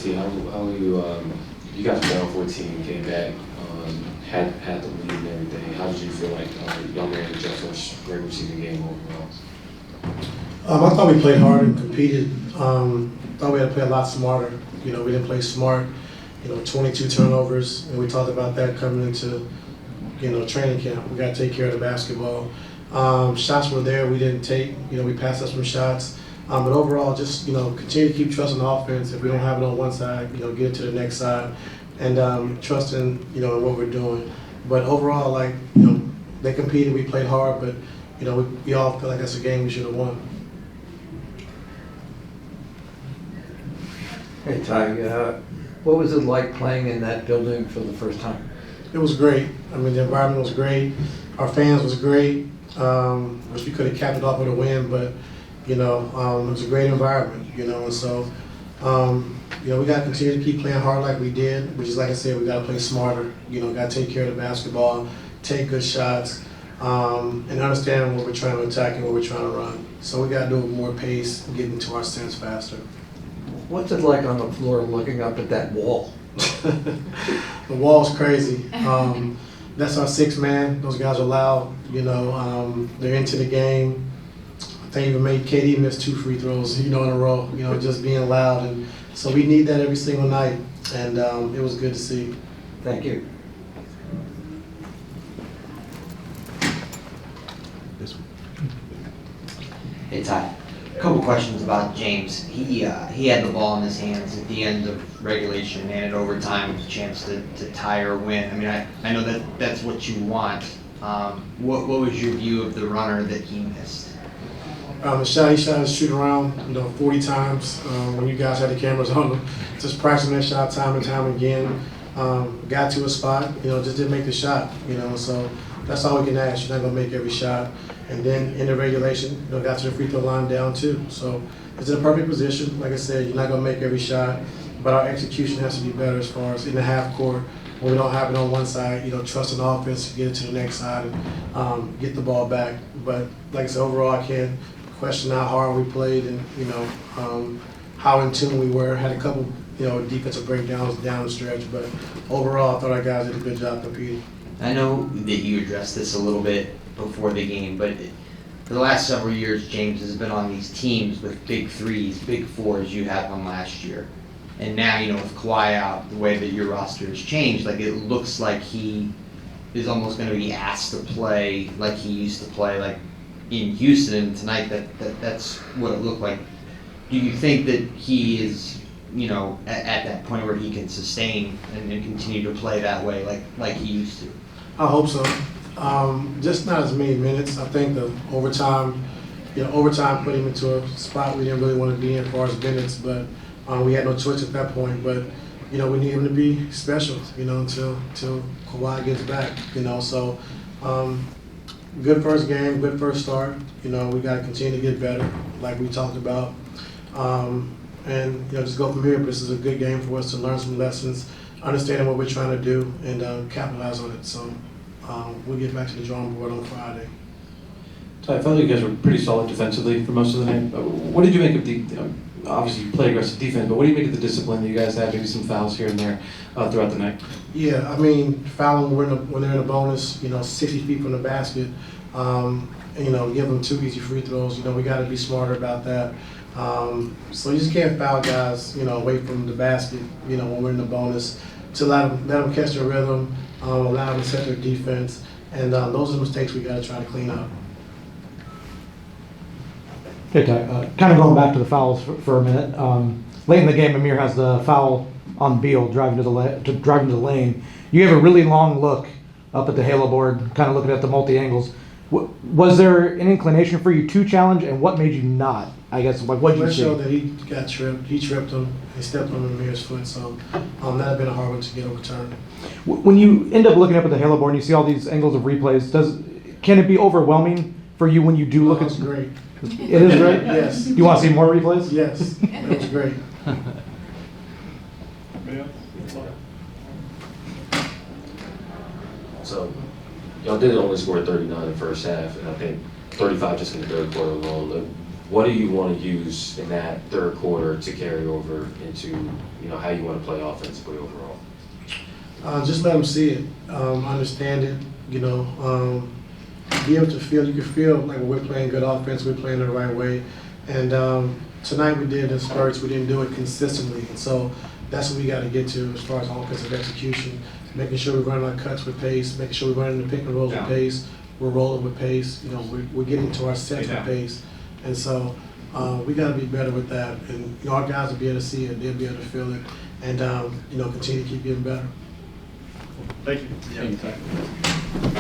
T, how you guys were down 14, came back, had the lead and everything. How did you feel like y'all managed your first regular season game overall? I thought we played hard and competed. Thought we had to play a lot smarter. We didn't play smart. 22 turnovers, and we talked about that coming into, training camp. We got to take care of the basketball. Shots were there, we didn't take. We passed up some shots. But overall, just, continue to keep trusting the offense. If we don't have it on one side, get it to the next side, and trusting, in what we're doing. But overall, they competed, we played hard, but, we all feel like that's a game we should have won. Hey, Ty, what was it like playing in that building for the first time? It was great. The environment was great. Our fans was great. Wish we could have capped it off with a win, but, it was a great environment, and so, we got to continue to keep playing hard like we did, which is, like I said, we got to play smarter, got to take care of the basketball, take good shots, and understand what we're trying to attack and what we're trying to run. So we got to do it with more pace, getting to our stance faster. What's it like on the floor looking up at that wall? The wall's crazy. That's our sixth man. Those guys are loud. They're into the game. I think even made KD miss 2 free throws, in a row. Just being loud, and so we need that every single night. And it was good to see. Thank you. Hey Ty, a couple questions about James. He had the ball in his hands at the end of regulation and at overtime with a chance to tie or win. I know that's what you want. What was your view of the runner that he missed? He shot his shoot around, 40 times. When you guys had the cameras on him, just practicing that shot time and time again. Got to a spot, just didn't make the shot, so that's all we can ask. You're not gonna make every shot. And then in the regulation, got to the free throw line down 2. So it's in a perfect position. Like I said, you're not gonna make every shot, but our execution has to be better as far as in the half court. When we don't have it on one side, trusting the offense to get it to the next side and get the ball back. But like I said, overall, I can't question how hard we played and how in tune we were. Had a couple defensive breakdowns down the stretch, but overall, I thought our guys did a good job competing. I know that you addressed this a little bit before the game, but for the last several years, James has been on these teams with big threes, big fours. You had one last year. And now, with Kawhi out, the way that your roster has changed, it looks like he is almost going to be asked to play like he used to play, in Houston tonight. That's what it looked like. Do you think that he is, at that point where he can sustain and continue to play that way like he used to? I hope so. Just not as many minutes. I think the overtime put him into a spot we didn't really want to be in as far as minutes, but we had no choice at that point. But we need him to be special, until Kawhi gets back. So good first game, good first start. We got to continue to get better, like we talked about, and just go from here. But this is a good game for us to learn some lessons, understanding what we're trying to do, and capitalize on it. So we'll get back to the drawing board on Friday. So I felt like you guys were pretty solid defensively for most of the night. What did you make of the, obviously you play aggressive defense, but what do you make of the discipline that you guys had, maybe some fouls here and there throughout the night? Yeah, fouling when they're in a bonus, 60 feet from the basket, and, give them 2 easy free throws. We got to be smarter about that. So you just can't foul guys, away from the basket, when we're in the bonus, to let them catch their rhythm, allow them to set their defense, and those are the mistakes we got to try to clean up. Okay, Ty, kind of going back to the fouls for a minute. Late in the game, Amir has the foul on Beal driving to the lane. You have a really long look up at the Halo board, kind of looking at the multi-angles. Was there an inclination for you to challenge, and what made you not? I guess, what did you see? That he got tripped. He tripped him. He stepped on Amir's foot, so that had been a hard one to get overturned. When you end up looking up at the Halo board and you see all these angles of replays, can it be overwhelming for you when you do look at? It's great. It is great? Yes. Do you want to see more replays? Yes, it was great. So y'all did only score 39 in the first half, and I think 35 just in the third quarter alone. what do you want to use in that third quarter to carry over into, how you want to play offensively overall? Just let them see it, understand it, be able to feel, you can feel like when we're playing good offense, we're playing the right way. And tonight we did in spurts, we didn't do it consistently. And so that's what we got to get to as far as offensive execution, making sure we're running our cuts with pace, making sure we're running the pick and rolls with pace, we're rolling with pace, we're getting to our sets with pace. And so we got to be better with that. And our guys will be able to see it, they'll be able to feel it, and continue to keep getting better. Thank you.